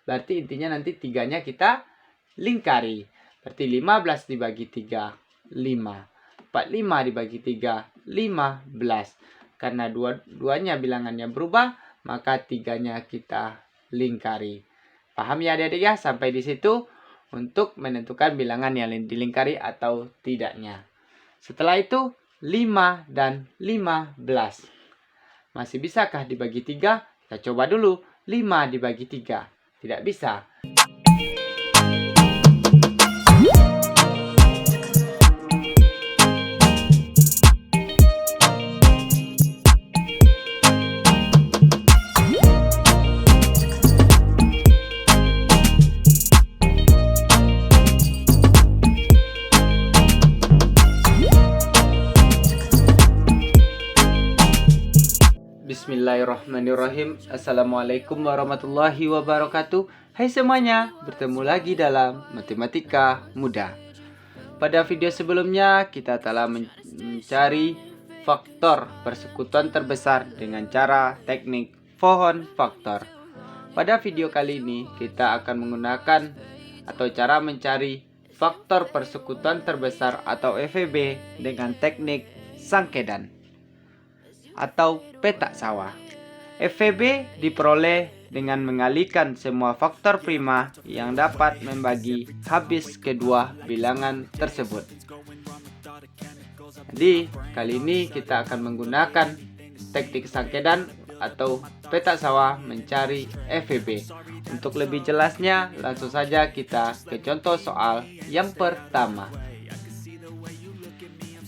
berarti intinya nanti 3-nya kita lingkari. Berarti 15 dibagi 3, 5. 45 dibagi 3, 15. Karena dua-duanya bilangannya berubah, maka 3-nya kita lingkari. Paham ya adik-adik ya? Sampai di situ untuk menentukan bilangan yang dilingkari atau tidaknya. Setelah itu 5 dan 15. Masih bisakah dibagi 3? Kita coba dulu. 5 dibagi 3. Tidak bisa. Bismillahirrahmanirrahim. Assalamualaikum warahmatullahi wabarakatuh. Hai semuanya, bertemu lagi dalam Matematika Mudah. Pada video sebelumnya kita telah mencari faktor persekutuan terbesar dengan cara teknik pohon faktor. Pada video kali ini kita akan menggunakan atau cara mencari faktor persekutuan terbesar atau FEB dengan teknik sangkedan atau petak sawah. FEB diperoleh dengan mengalihkan semua faktor prima yang dapat membagi habis kedua bilangan tersebut. Jadi, kali ini kita akan menggunakan teknik sangkedan atau petak sawah mencari FEB. Untuk lebih jelasnya, langsung saja kita ke contoh soal yang pertama,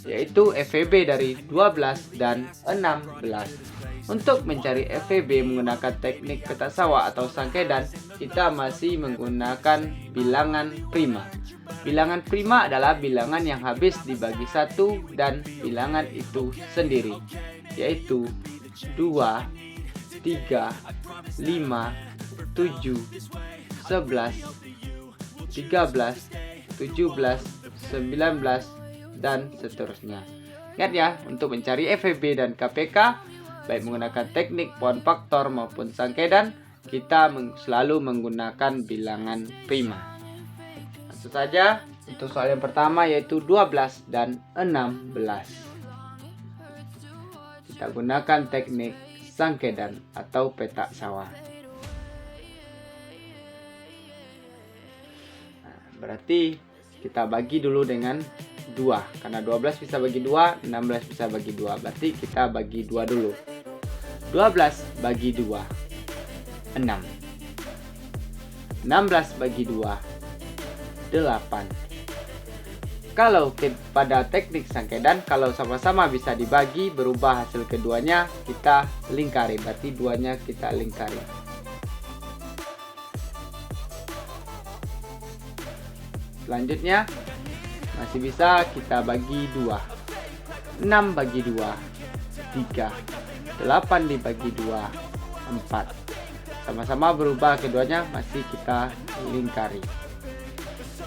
yaitu FEB dari 12 dan 16. Untuk mencari FEB menggunakan teknik petak sawah atau sangkedan, kita masih menggunakan bilangan prima. Bilangan prima adalah bilangan yang habis dibagi 1 dan bilangan itu sendiri, yaitu 2, 3, 5, 7, 11, 13, 17, 19, dan seterusnya. Ingat ya, untuk mencari FEB dan KPK, baik menggunakan teknik pohon faktor maupun sangkedan, kita selalu menggunakan bilangan prima. Langsung saja untuk soal yang pertama, yaitu 12 dan 16. Kita gunakan teknik sangkedan atau petak sawah. Nah, berarti kita bagi dulu dengan 2, karena 12 bisa bagi 2, 16 bisa bagi 2. Berarti kita bagi 2 dulu. 12 bagi 2, 6. 16 bagi 2, 8. Kalau pada teknik sangkedan, kalau sama-sama bisa dibagi, berubah hasil keduanya, kita lingkari. Berarti 2-nya kita lingkari. Selanjutnya masih bisa kita bagi 2. 6 bagi 2, 3. 8 dibagi 2, 4. Sama-sama berubah keduanya, masih kita lingkari.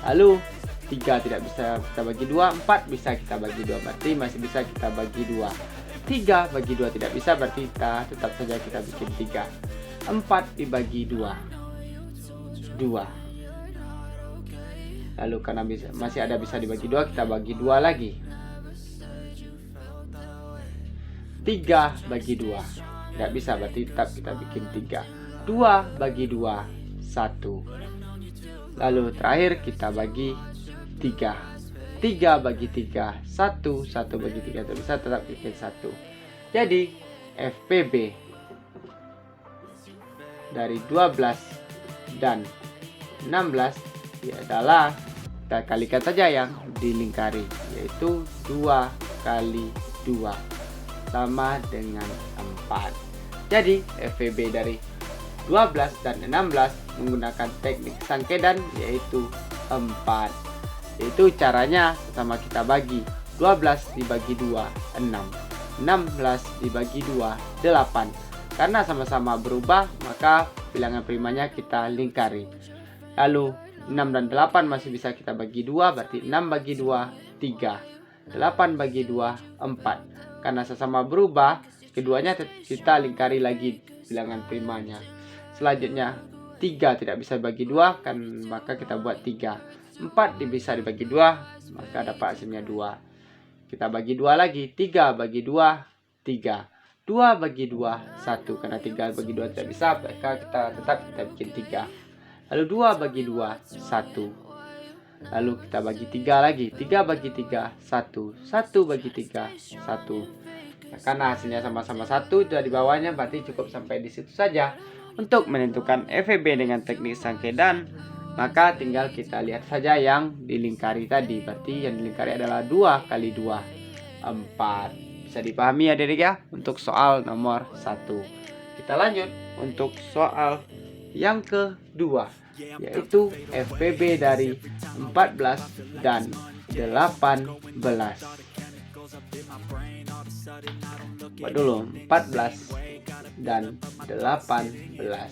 Lalu 3 tidak bisa kita bagi 2, 4 bisa kita bagi 2, berarti masih bisa kita bagi 2. 3 bagi 2 tidak bisa, berarti kita tetap saja kita bikin 3. 4 dibagi 2, 2. Lalu karena masih ada bisa dibagi 2, kita bagi 2 lagi. 3 bagi 2 tidak bisa, berarti tetap kita bikin 3. 2 bagi 2, 1. Lalu terakhir kita bagi 3. 3 bagi 3, 1. 1 bagi 3 tidak bisa, tetap bikin 1. Jadi FPB dari 12 dan 16 adalah, kita kalikan saja yang dilingkari, yaitu 2 kali 2 sama dengan 4. Jadi FEB dari 12 dan 16 menggunakan teknik sangkedan, yaitu 4. Yaitu caranya sama kita bagi. 12 dibagi 2, 6. 16 dibagi 2, 8. Karena sama-sama berubah, maka bilangan primanya kita lingkari. Lalu 6 dan 8 masih bisa kita bagi 2, berarti 6 bagi 2, 3. 8 bagi 2, 4. Karena sesama berubah, keduanya kita lingkari lagi bilangan primanya. Selanjutnya 3 tidak bisa dibagi 2, kan maka kita buat 3. 4 bisa dibagi 2, maka dapat hasilnya 2. Kita bagi 2 lagi, 3 bagi 2, 3. 2 bagi 2, 1. Karena 3 bagi 2 tidak bisa, maka kita bikin 3. Lalu 2 bagi 2, 1. Lalu kita bagi 3 lagi, 3 bagi 3, 1. 1 bagi 3, 1. Nah, karena hasilnya sama-sama 1 sudah di bawahnya, berarti cukup sampai di situ saja. Untuk menentukan FEB dengan teknik sangkedan, maka tinggal kita lihat saja yang dilingkari tadi. Berarti yang dilingkari adalah 2 kali 2, 4. Bisa dipahami ya adik-adik ya, untuk soal nomor 1. Kita lanjut untuk soal yang kedua, yaitu FEB dari 14 dan 18. Buat dulu 14 dan 18.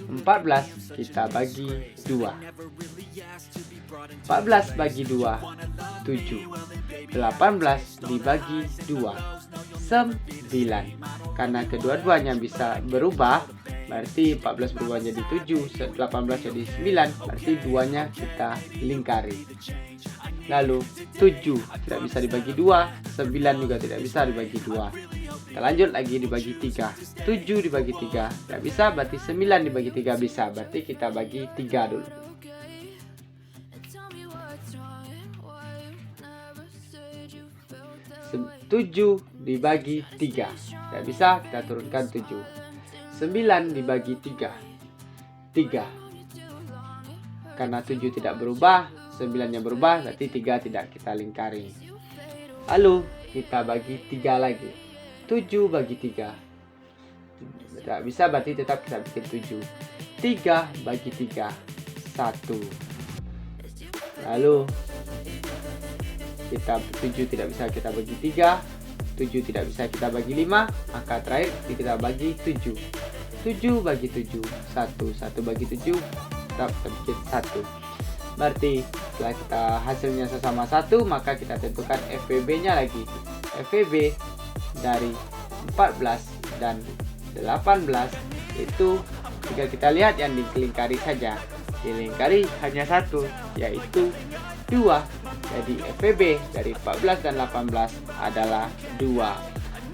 14 kita bagi 2. 14 bagi 2, 7. 18 dibagi 2, 9. Karena kedua-duanya bisa berubah, berarti 14 berubah jadi 7, 18 jadi 9, berarti duanya kita lingkari. Lalu 7 tidak bisa dibagi 2, 9 juga tidak bisa dibagi 2. Kita lanjut lagi dibagi 3. 7 dibagi 3 tidak bisa, berarti 9 dibagi 3 bisa, berarti kita bagi 3 dulu. 7 dibagi 3 tidak bisa, kita turunkan 7. 9 dibagi 3, 3. Karena 7 tidak berubah, 9 yang berubah, berarti 3 tidak kita lingkari. Lalu kita bagi 3 lagi. 7 bagi 3 tidak bisa, berarti tetap kita bikin 7. 3 bagi 3, 1. Lalu kita 7 tidak bisa kita bagi 3, 7 tidak bisa kita bagi 5, maka terakhir kita bagi 7. 7 bagi 7, 1. 1 bagi 7, tetap kita bikin 1. Berarti setelah kita hasilnya sesama 1, maka kita tentukan FEB nya lagi. FEB dari 14 dan 18 itu jika kita lihat yang dilingkari saja. Dilingkari hanya 1, yaitu 2. Jadi FEB dari 14 dan 18 adalah 2.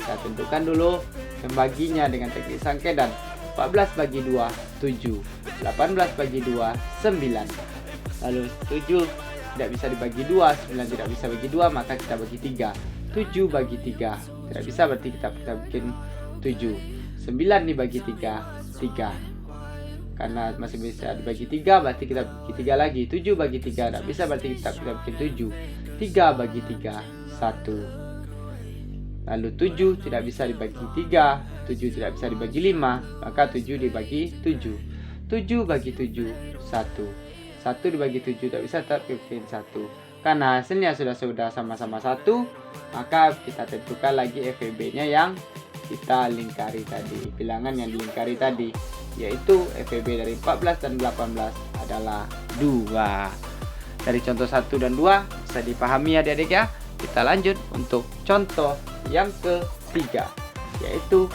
Kita tentukan dulu pembaginya dengan teknik sangkedan. 14 bagi 2, 7. 18 bagi 2, 9. Lalu 7 tidak bisa dibagi 2, 9 tidak bisa bagi 2, maka kita bagi 3. 7 bagi 3 tidak bisa, berarti kita bikin 7. 9 dibagi 3, 3. Karena masih bisa dibagi 3, berarti kita bagi 3 lagi. 7 bagi 3 tidak bisa, berarti kita bikin 7. 3 bagi 3, 1. Lalu 7 tidak bisa dibagi 3, 7 tidak bisa dibagi 5, maka 7 dibagi 7. 7 bagi 7, 1. 1 dibagi 7 tidak bisa, tetap bikin 1. Karena hasilnya sudah sama-sama 1, maka kita tentukan lagi FEB nya yang kita lingkari tadi. Bilangan yang dilingkari tadi, yaitu FEB dari 14 dan 18 adalah 2. Dari contoh 1 dan 2 bisa dipahami ya adik-adik ya. Kita lanjut untuk contoh yang ketiga, yaitu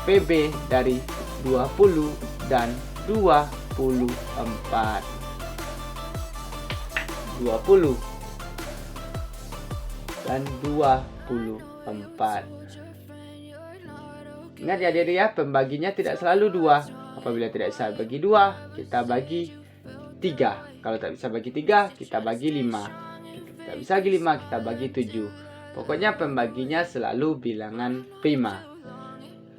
FEB dari 20 dan 24. 20 dan 24. Ingat ya adik-adik ya, pembaginya tidak selalu 2. Apabila tidak bisa bagi 2, kita bagi 3. Kalau tak bisa bagi 3, kita bagi 5. Tidak bisa bagi 5, kita bagi 7. Pokoknya pembaginya selalu bilangan prima.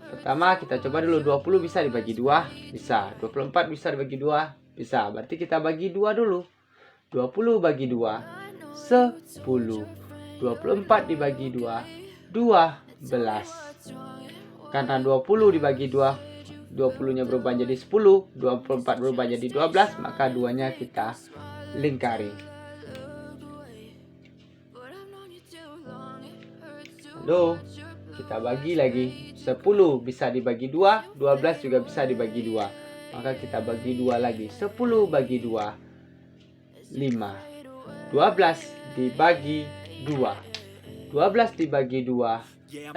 Pertama kita coba dulu, 20 bisa dibagi 2, bisa. 24 bisa dibagi 2, bisa. Berarti kita bagi 2 dulu. 20 bagi 2, 10. 24 dibagi 2, 12. Karena 20 dibagi 2, 20-nya berubah jadi 10, 24 berubah jadi 12, maka 2-nya kita lingkari. Lalu kita bagi lagi. 10 bisa dibagi 2, 12 juga bisa dibagi 2. Maka kita bagi 2 lagi. 10 bagi 2, 5. 12 dibagi 2, 12 dibagi 2, 6.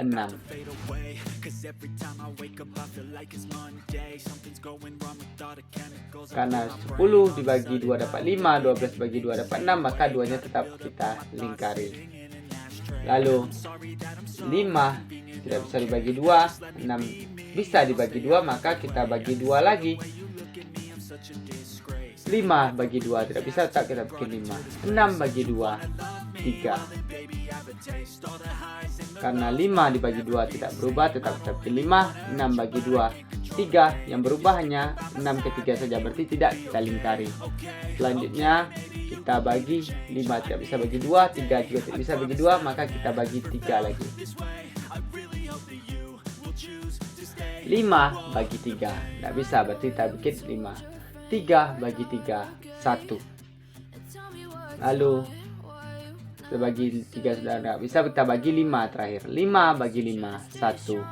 Karena 10 dibagi 2 dapat 5, 12 dibagi 2 dapat 6, maka duanya tetap kita lingkari. Lalu 5 tidak bisa dibagi 2, 6 bisa dibagi 2, maka kita bagi 2 lagi. 5 bagi 2 tidak bisa, tetap kita bikin 5. 6 bagi 2, 3. Karena 5 dibagi 2 tidak berubah, tetap kita bikin 5. 6 bagi 2, 3. Yang berubah hanya 6 ke 3 saja, berarti tidak kita lingkari. Selanjutnya kita bagi 5 tidak bisa bagi 2, 3 juga tidak bisa bagi 2, maka kita bagi 3 lagi. 5 bagi 3 tidak bisa, berarti kita bikin 5. 3 bagi 3, 1. Lalu kita bagi 3 sudah tidak bisa, kita bagi 5 terakhir. 5 bagi 5, 1.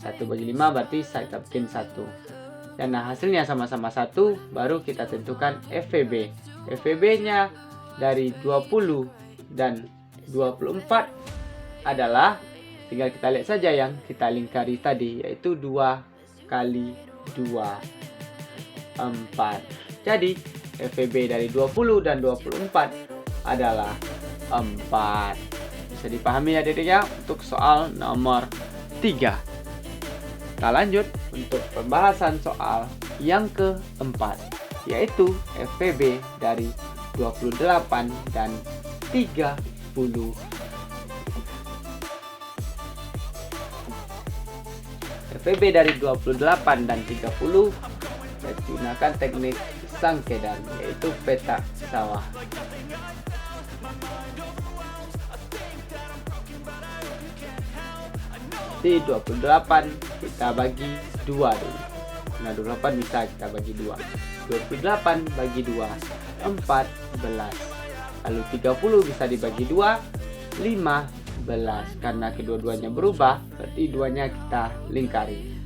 1 bagi 5 berarti kita bikin 1. Dan hasilnya sama-sama 1, baru kita tentukan FVB. FVB nya dari 20 dan 24 adalah, tinggal kita lihat saja yang kita lingkari tadi, yaitu 2 kali 2, 4. Jadi FVB dari 20 dan 24 adalah 4. Bisa dipahami ya adik-adik ya untuk soal nomor 3. Kita lanjut untuk pembahasan soal yang keempat, yaitu FVB dari 28 dan 30. FVB dari 28 dan 30 gunakan teknik sangkedan, yaitu petak sawah. Di 28 kita bagi 2 dulu. Nah 28 bisa kita bagi 2. 28 bagi 2, 14. Lalu 30 bisa dibagi 2, 15. Karena kedua-duanya berubah, berarti duanya kita lingkari.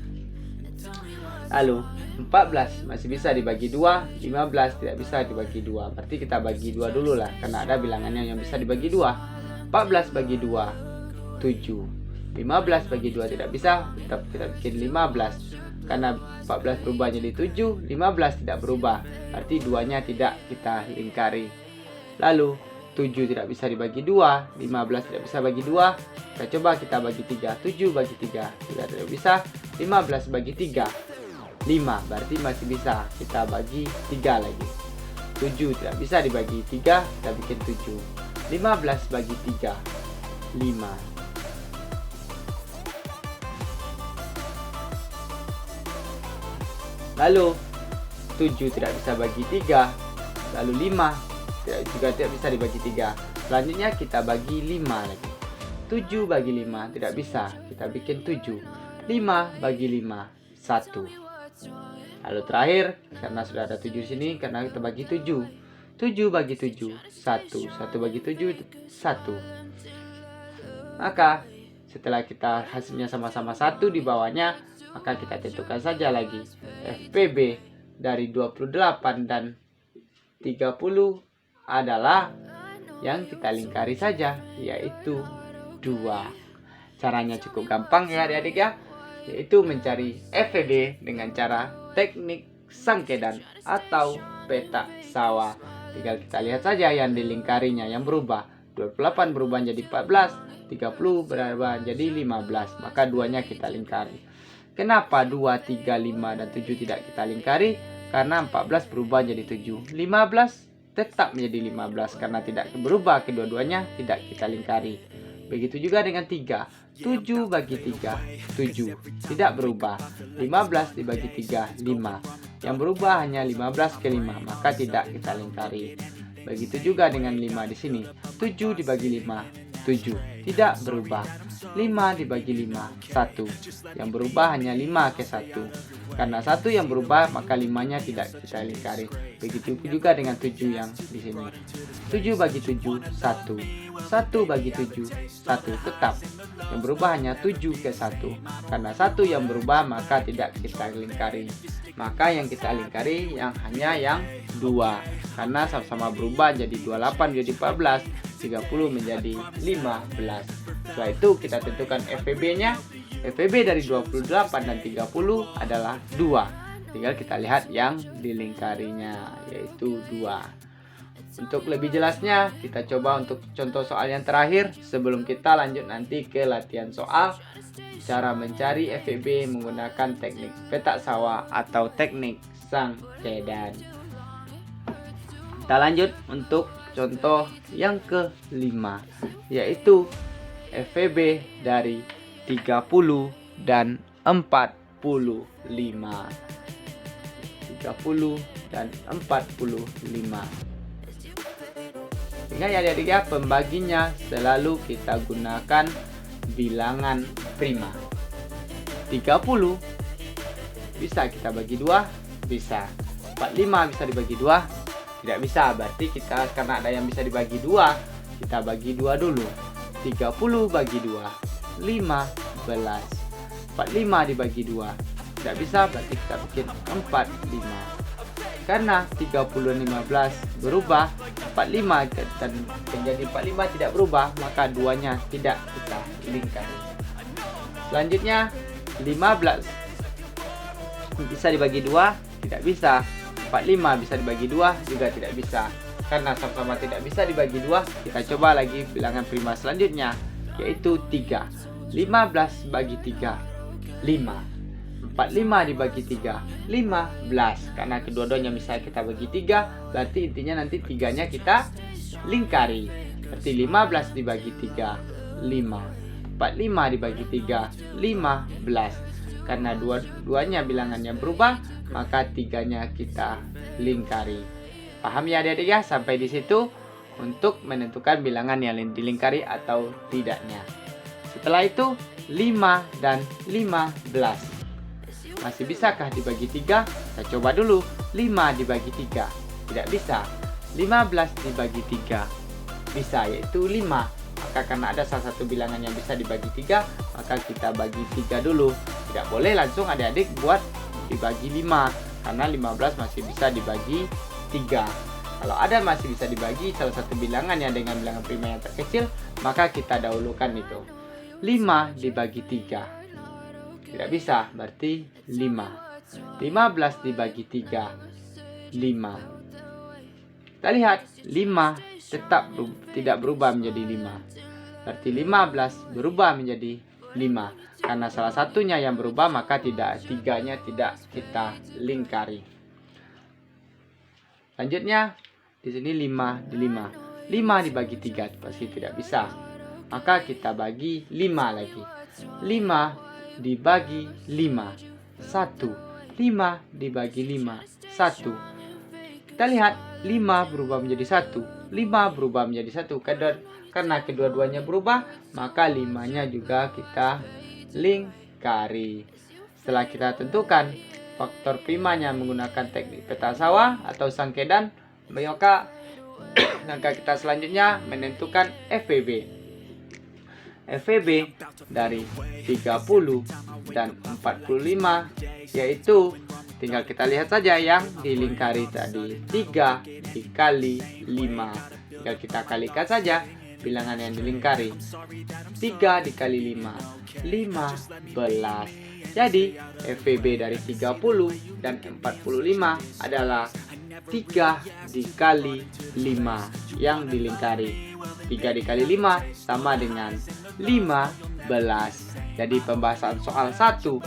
Lalu 14 masih bisa dibagi 2, 15 tidak bisa dibagi 2. Berarti kita bagi 2 dulu lah, karena ada bilangannya yang bisa dibagi 2. 14 bagi 2, 7. 15 bagi 2 tidak bisa, tetap kita bikin 15. Karena 14 berubah jadi 7, 15 tidak berubah, berarti duanya tidak kita lingkari. Lalu 7 tidak bisa dibagi 2, 15 tidak bisa bagi 2. Kita coba kita bagi 3, 7 bagi 3 juga tidak bisa. 15 bagi 3, 5, berarti masih bisa kita bagi 3 lagi. 7 tidak bisa dibagi 3, kita bikin 7. 15 bagi 3, 5. Lalu 7 tidak bisa bagi 3, lalu 5 juga tidak bisa dibagi 3. Selanjutnya kita bagi 5 lagi. 7 bagi 5 tidak bisa, kita bikin 7. 5 bagi 5, 1. Lalu terakhir, karena sudah ada 7 di sini, karena kita bagi 7. 7 bagi 7, 1. 1 bagi 7, 1. Maka setelah kita hasilnya sama-sama 1 di bawahnya, maka kita tentukan saja lagi FVB dari 28 dan 30 adalah yang kita lingkari saja, yaitu 2. Caranya cukup gampang ya adik-adik ya, yaitu mencari FVB dengan cara teknik sangkedan atau petak sawah. Tinggal kita lihat saja yang dilingkarinya yang berubah. 28 berubah jadi 14, 30 berubah jadi 15, maka duanya kita lingkari. Kenapa 2, 3, 5, dan 7 tidak kita lingkari? Karena 14 berubah jadi 7. 15 tetap menjadi 15 karena tidak berubah, kedua-duanya tidak kita lingkari. Begitu juga dengan 3. 7 bagi 3, 7. Tidak berubah. 15 dibagi 3, 5. Yang berubah hanya 15 ke 5, maka tidak kita lingkari. Begitu juga dengan 5 di sini. 7 dibagi 5, 7. Tidak berubah. 5 dibagi 5, 1. Yang berubah hanya 5 ke 1. Karena 1 yang berubah, maka 5-nya tidak kita lingkari. Begitu juga dengan 7 yang di sini. 7 bagi 7, 1. 1 bagi 7, 1 tetap. Yang berubah hanya 7 ke 1. Karena 1 yang berubah, maka tidak kita lingkari. Maka yang kita lingkari yang hanya yang 2. Karena sama-sama berubah jadi 28 menjadi 14, 30 menjadi 15. Setelah itu kita tentukan FVB-nya. FVB dari 28 dan 30 adalah 2. Tinggal kita lihat yang dilingkarinya, yaitu 2. Untuk lebih jelasnya, kita coba untuk contoh soal yang terakhir sebelum kita lanjut nanti ke latihan soal cara mencari FVB menggunakan teknik petak sawah atau teknik sangkedan. Kita lanjut untuk contoh yang kelima, yaitu FVB dari 30 dan 45. 30 dan 45. Ingat ya adik-adik ya, pembaginya selalu kita gunakan bilangan prima. 30 bisa kita bagi 2, bisa. 45 bisa dibagi 2, tidak bisa. Berarti kita karena ada yang bisa dibagi 2, kita bagi 2 dulu. 30 bagi 2, 15. 45 dibagi 2, tidak bisa, berarti kita bikin 45. Karena 30 dan 15 berubah, 45 dan menjadi 45 tidak berubah, maka duanya tidak kita lingkari. Selanjutnya 15 bisa dibagi 2, tidak bisa. 45 bisa dibagi 2, juga tidak bisa. Karena sama-sama tidak bisa dibagi 2, kita coba lagi bilangan prima selanjutnya, yaitu 3. 15 bagi 3, 5. 45 dibagi 3, 15. Karena kedua-duanya misalnya kita bagi 3, berarti intinya nanti 3-nya kita lingkari. Berarti 15 dibagi 3, 5. 45 dibagi 3, 15. Karena dua-duanya bilangannya berubah, maka 3-nya kita lingkari. Paham ya adik-adik ya? Sampai di situ untuk menentukan bilangan yang dilingkari atau tidaknya. Setelah itu 5 dan 15. Masih bisakah dibagi 3? Kita coba dulu. 5 dibagi 3, tidak bisa. 15 dibagi 3, bisa, yaitu 5. Maka karena ada salah satu bilangan yang bisa dibagi 3, maka kita bagi 3 dulu. Tidak boleh langsung adik-adik buat dibagi 5, karena 15 masih bisa dibagi 3. Kalau ada masih bisa dibagi salah satu bilangan yang dengan bilangan prima yang terkecil, maka kita dahulukan itu. 5 dibagi 3, tidak bisa, berarti 5. 15 dibagi 3, 5. Kita lihat 5 tetap tidak berubah menjadi 5. Berarti 15 berubah menjadi 5. Karena salah satunya yang berubah, maka tiganya tidak kita lingkari. Selanjutnya di sini 5 di 5. 5 dibagi 3 pasti tidak bisa. Maka kita bagi 5 lagi. 5 dibagi 5, 1. 5 dibagi 5, 1. Kita lihat 5 berubah menjadi 1, 5 berubah menjadi 1. Karena kedua-duanya berubah, maka 5-nya juga kita lingkari. Setelah kita tentukan faktor primanya menggunakan teknik peta sawah atau sangkedan, maka langkah kita selanjutnya menentukan FVB. FVB dari 30 dan 45, yaitu tinggal kita lihat saja yang dilingkari tadi, 3 dikali 5. Tinggal kita kalikan saja bilangan yang dilingkari. 3 dikali 5, 15. Jadi FVB dari 30 dan 45 adalah 3 dikali 5 yang dilingkari. 3 dikali 5 sama dengan 15. Jadi pembahasan soal 1,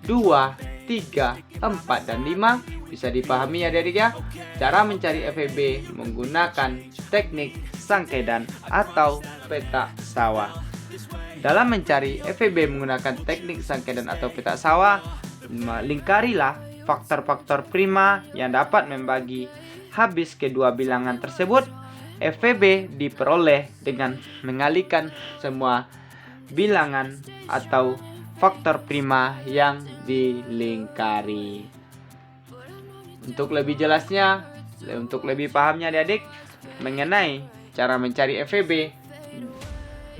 2, 3, 4, dan 5 bisa dipahami ya adik-adik ya. Cara mencari FVB menggunakan teknik sangkedan atau peta sawah. Dalam mencari FVB menggunakan teknik sangkedan atau peta sawah, lingkarilah faktor-faktor prima yang dapat membagi habis kedua bilangan tersebut. FVB diperoleh dengan mengalihkan semua bilangan atau faktor prima yang dilingkari. Untuk lebih jelasnya, untuk lebih pahamnya adik-adik mengenai cara mencari FVB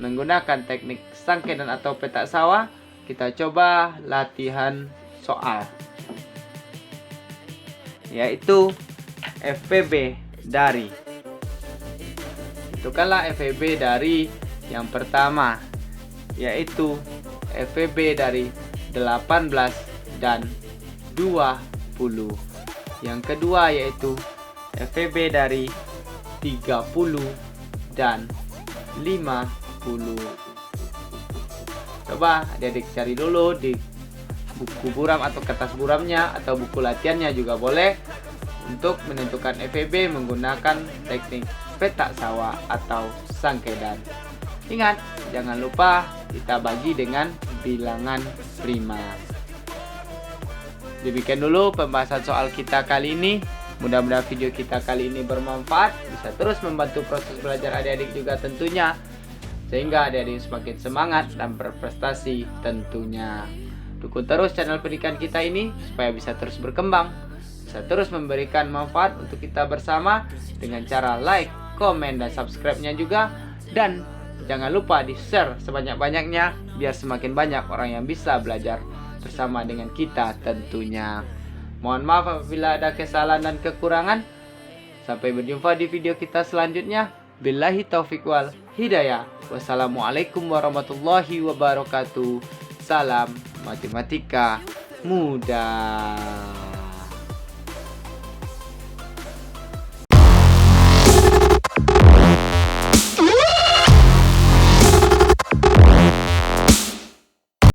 menggunakan teknik sangkedan atau peta sawah, kita coba latihan soal, yaitu FVB dari. Tentukanlah FVB dari yang pertama, yaitu FEB dari 18 dan 20. Yang kedua yaitu FEB dari 30 dan 50. Coba adik-adik cari dulu di buku buram atau kertas buramnya atau buku latihannya juga boleh untuk menentukan FEB menggunakan teknik petak sawah atau sangkedan. Ingat, jangan lupa kita bagi dengan bilangan prima. Demikian dulu pembahasan soal kita kali ini. Mudah-mudahan video kita kali ini bermanfaat, bisa terus membantu proses belajar adik-adik juga tentunya, sehingga adik-adik semakin semangat dan berprestasi tentunya. Dukung terus channel pendidikan kita ini supaya bisa terus berkembang, bisa terus memberikan manfaat untuk kita bersama dengan cara like, komen, dan subscribe-nya juga. Dan jangan lupa di-share sebanyak-banyaknya biar semakin banyak orang yang bisa belajar bersama dengan kita tentunya. Mohon maaf apabila ada kesalahan dan kekurangan. Sampai berjumpa di video kita selanjutnya. Billahi taufiq wal hidayah. Wassalamualaikum warahmatullahi wabarakatuh. Salam matematika mudah.